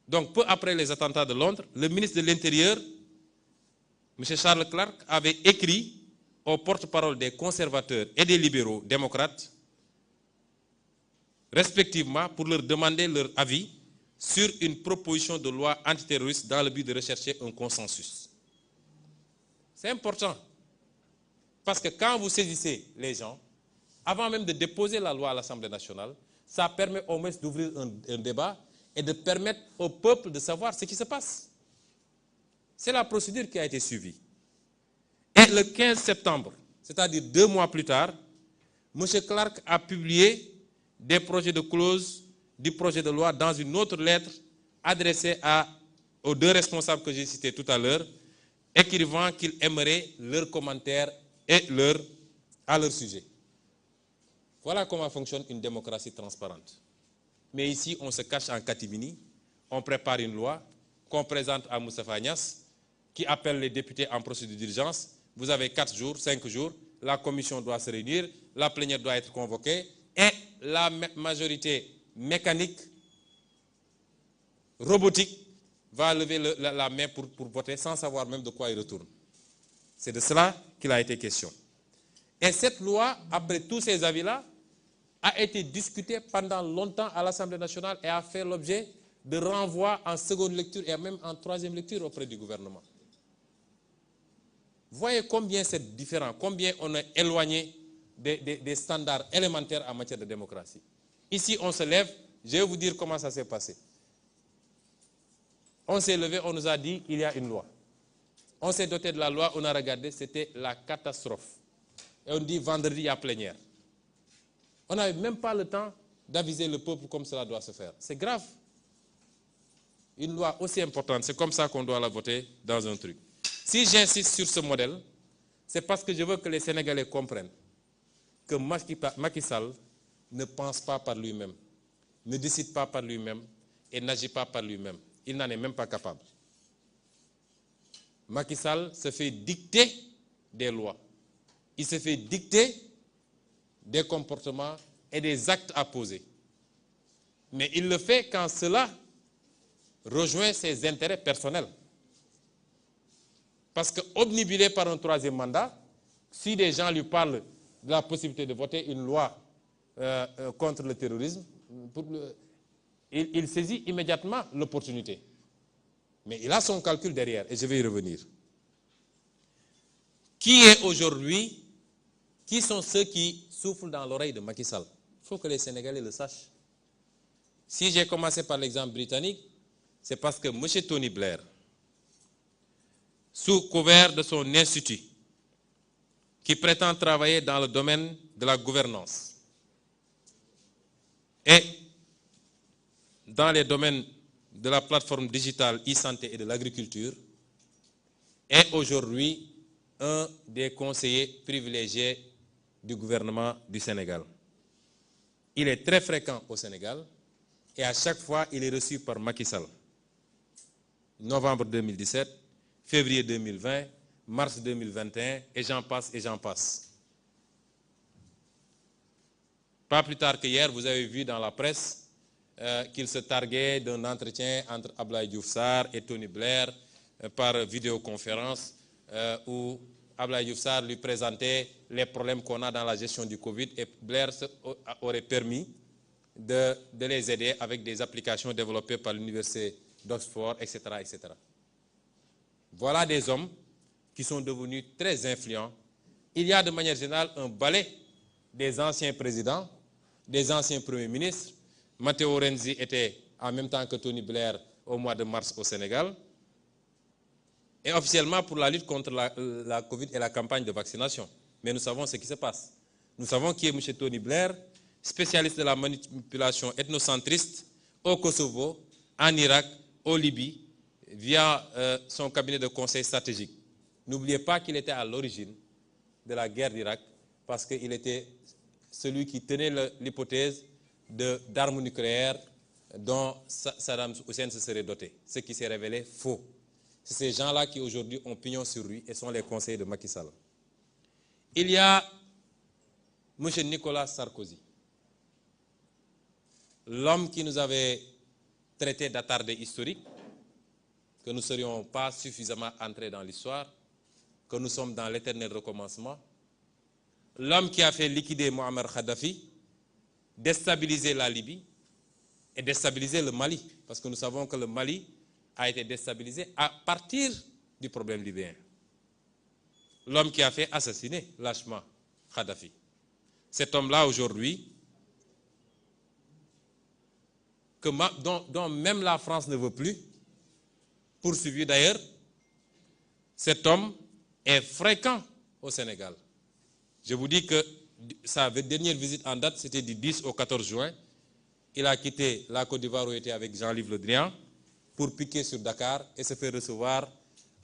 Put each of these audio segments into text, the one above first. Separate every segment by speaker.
Speaker 1: Donc, peu après les attentats de Londres, le ministre de l'Intérieur, M. Charles Clark, avait écrit au porte-parole des conservateurs et des libéraux démocrates, respectivement, pour leur demander leur avis sur une proposition de loi antiterroriste dans le but de rechercher un consensus. C'est important, parce que quand vous saisissez les gens, avant même de déposer la loi à l'Assemblée nationale, ça permet au moins d'ouvrir un débat et de permettre au peuple de savoir ce qui se passe. C'est la procédure qui a été suivie. Et le 15 septembre, c'est-à-dire 2 mois plus tard, M. Clark a publié des projets de clause du projet de loi dans une autre lettre adressée aux 2 responsables que j'ai cités tout à l'heure, écrivant qu'il aimerait leurs commentaires à leur sujet. Voilà comment fonctionne une démocratie transparente. Mais ici, on se cache en catimini, on prépare une loi qu'on présente à Moustapha Niasse, qui appelle les députés en procédure d'urgence. Vous avez 4 jours, 5 jours, la commission doit se réunir, la plénière doit être convoquée, et la majorité mécanique, robotique, va lever la main pour voter sans savoir même de quoi il retourne. C'est de cela qu'il a été question. Et cette loi, après tous ces avis-là, a été discutée pendant longtemps à l'Assemblée nationale et a fait l'objet de renvois en seconde lecture et même en troisième lecture auprès du gouvernement. Voyez combien c'est différent, combien on est éloigné des standards élémentaires en matière de démocratie. Ici, on se lève, je vais vous dire comment ça s'est passé. On s'est levé, on nous a dit qu'il y a une loi. On s'est doté de la loi, on a regardé, c'était la catastrophe. Et on dit vendredi, il y a plénière. On n'avait même pas le temps d'aviser le peuple comme cela doit se faire. C'est grave. Une loi aussi importante, c'est comme ça qu'on doit la voter dans un truc. Si j'insiste sur ce modèle, c'est parce que je veux que les Sénégalais comprennent que Macky Sall ne pense pas par lui-même, ne décide pas par lui-même et n'agit pas par lui-même. Il n'en est même pas capable. Macky Sall se fait dicter des lois. Il se fait dicter des comportements et des actes à poser. Mais il le fait quand cela rejoint ses intérêts personnels. Parce que, obnubilé par un 3e mandat, si des gens lui parlent de la possibilité de voter une loi contre le terrorisme, il saisit immédiatement l'opportunité. Mais il a son calcul derrière, et je vais y revenir. Qui sont ceux qui soufflent dans l'oreille de Macky Sall? Il faut que les Sénégalais le sachent. Si j'ai commencé par l'exemple britannique, c'est parce que M. Tony Blair, sous couvert de son institut, qui prétend travailler dans le domaine de la gouvernance et dans les domaines de la plateforme digitale e-santé et de l'agriculture, est aujourd'hui un des conseillers privilégiés du gouvernement du Sénégal. Il est très fréquent au Sénégal et à chaque fois, il est reçu par Macky Sall. Novembre 2017, février 2020, mars 2021, et j'en passe et j'en passe. Pas plus tard qu'hier, vous avez vu dans la presse qu'il se targuait d'un entretien entre Abdoulaye Diouf Sarr et Tony Blair par vidéoconférence où Abdoulaye Diouf Sarr lui présentait les problèmes qu'on a dans la gestion du Covid et Blair aurait permis de les aider avec des applications développées par l'université d'Oxford, etc., etc. Voilà des hommes qui sont devenus très influents. Il y a de manière générale un balai des anciens présidents, des anciens premiers ministres. Matteo Renzi était en même temps que Tony Blair au mois de mars au Sénégal. Et officiellement pour la lutte contre la Covid et la campagne de vaccination. Mais nous savons ce qui se passe. Nous savons qui est M. Tony Blair, spécialiste de la manipulation ethnocentriste au Kosovo, en Irak, au Libye, via son cabinet de conseil stratégique. N'oubliez pas qu'il était à l'origine de la guerre d'Irak parce qu'il était celui qui tenait l'hypothèse d'armes nucléaires dont Saddam Hussein se serait doté, ce qui s'est révélé faux. C'est ces gens-là qui aujourd'hui ont pignon sur lui et sont les conseillers de Macky Sall. Il y a M. Nicolas Sarkozy, l'homme qui nous avait traité d'attardé historique, que nous ne serions pas suffisamment entrés dans l'histoire, que nous sommes dans l'éternel recommencement. L'homme qui a fait liquider Muammar Kadhafi, déstabiliser la Libye et déstabiliser le Mali, parce que nous savons que le Mali a été déstabilisé à partir du problème libyen. L'homme qui a fait assassiner lâchement Kadhafi. Cet homme-là aujourd'hui, dont même la France ne veut plus, poursuivi d'ailleurs, cet homme est fréquent au Sénégal. Je vous dis que sa dernière visite en date, c'était du 10 au 14 juin. Il a quitté la Côte d'Ivoire où il était avec Jean-Yves Le Drian pour piquer sur Dakar et se faire recevoir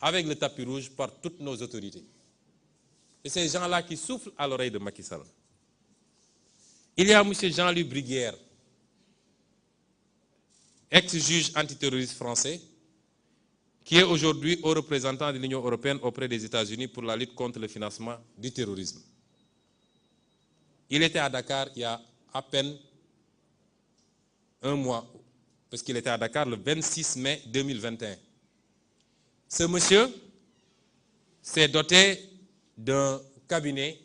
Speaker 1: avec le tapis rouge par toutes nos autorités. Et ces gens-là qui soufflent à l'oreille de Macky Sall. Il y a M. Jean-Louis Bruguière, ex-juge antiterroriste français, qui est aujourd'hui haut représentant de l'Union européenne auprès des États-Unis pour la lutte contre le financement du terrorisme. Il était à Dakar il y a à peine un mois, parce qu'il était à Dakar le 26 mai 2021. Ce monsieur s'est doté d'un cabinet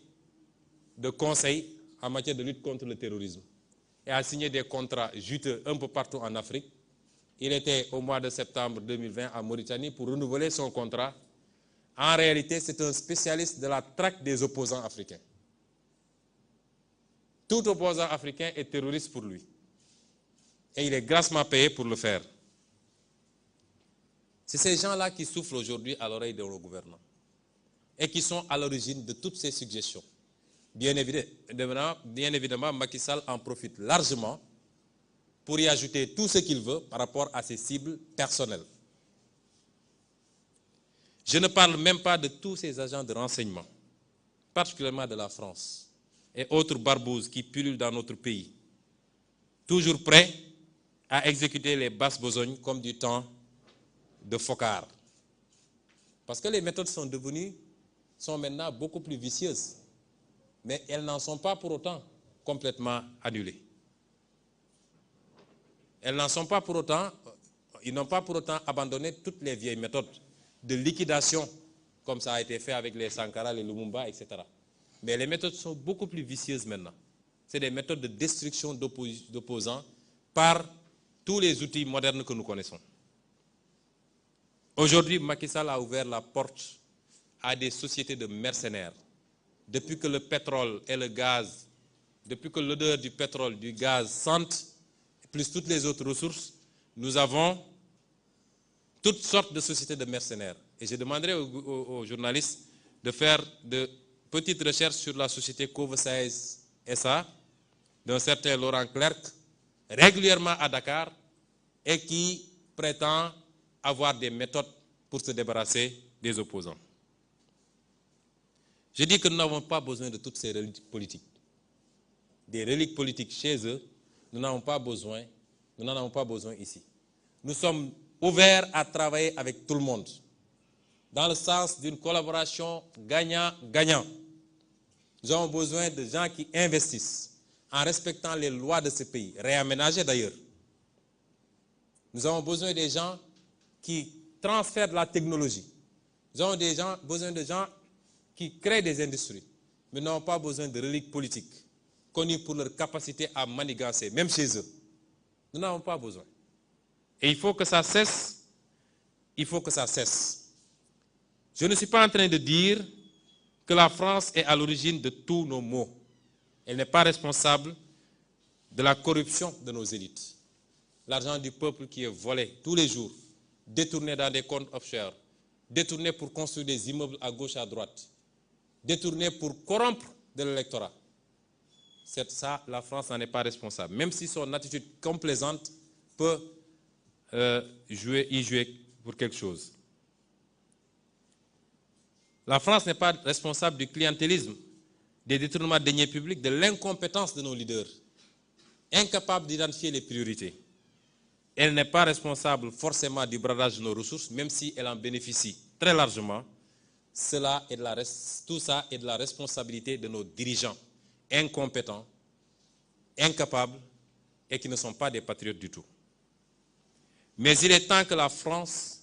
Speaker 1: de conseil en matière de lutte contre le terrorisme et a signé des contrats juteux un peu partout en Afrique. Il était au mois de septembre 2020 en Mauritanie pour renouveler son contrat. En réalité, c'est un spécialiste de la traque des opposants africains. Tout opposant africain est terroriste pour lui. Et il est grassement payé pour le faire. C'est ces gens-là qui soufflent aujourd'hui à l'oreille de nos gouvernants et qui sont à l'origine de toutes ces suggestions. Bien évidemment, Macky Sall en profite largement pour y ajouter tout ce qu'il veut par rapport à ses cibles personnelles. Je ne parle même pas de tous ces agents de renseignement, particulièrement de la France et autres barbouzes qui pullulent dans notre pays, toujours prêts à exécuter les basses besognes comme du temps de Foccart. Parce que les méthodes sont maintenant beaucoup plus vicieuses, mais elles n'en sont pas pour autant complètement annulées. Ils n'ont pas pour autant abandonné toutes les vieilles méthodes de liquidation, comme ça a été fait avec les Sankara, les Lumumba, etc. Mais les méthodes sont beaucoup plus vicieuses maintenant. C'est des méthodes de destruction d'opposants par tous les outils modernes que nous connaissons. Aujourd'hui, Macky Sall a ouvert la porte à des sociétés de mercenaires. Depuis que le pétrole et le gaz, depuis que l'odeur du pétrole, du gaz sentent, plus toutes les autres ressources, nous avons toutes sortes de sociétés de mercenaires. Et je demanderai aux journalistes de faire de petites recherches sur la société Cove 16 SA, d'un certain Laurent Clerc, régulièrement à Dakar, et qui prétend avoir des méthodes pour se débarrasser des opposants. Je dis que nous n'avons pas besoin de toutes ces reliques politiques. Des reliques politiques chez eux, nous n'en avons pas besoin ici. Nous sommes ouverts à travailler avec tout le monde, dans le sens d'une collaboration gagnant-gagnant. Nous avons besoin de gens qui investissent en respectant les lois de ce pays, réaménagées d'ailleurs. Nous avons besoin des gens qui transfèrent de la technologie. Nous avons besoin de gens qui créent des industries. Mais nous n'avons pas besoin de reliques politiques, connues pour leur capacité à manigancer, même chez eux. Nous n'avons pas besoin. Et il faut que ça cesse. Il faut que ça cesse. Je ne suis pas en train de dire que la France est à l'origine de tous nos maux. Elle n'est pas responsable de la corruption de nos élites. L'argent du peuple qui est volé tous les jours, détourné dans des comptes offshore, détourné pour construire des immeubles à gauche et à droite, détourné pour corrompre de l'électorat. C'est ça, la France n'en est pas responsable. Même si son attitude complaisante peut y jouer pour quelque chose. La France n'est pas responsable du clientélisme, des détournements de deniers publics, de l'incompétence de nos leaders, incapables d'identifier les priorités. Elle n'est pas responsable forcément du bradage de nos ressources, même si elle en bénéficie très largement. Tout ça est de la responsabilité de nos dirigeants incompétents, incapables et qui ne sont pas des patriotes du tout. Mais il est temps que la France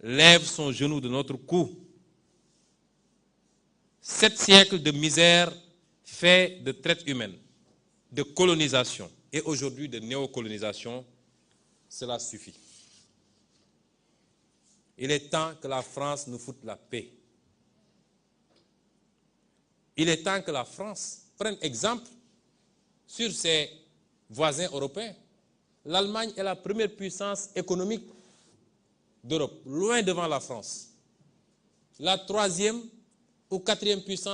Speaker 1: lève son genou de notre cou. 7 siècles de misère faits de traite humaine, de colonisation et aujourd'hui de néocolonisation, cela suffit. Il est temps que la France nous foute la paix. Il est temps que la France prenne exemple sur ses voisins européens. L'Allemagne est la première puissance économique d'Europe, loin devant la France. La 3e ou 4e puissance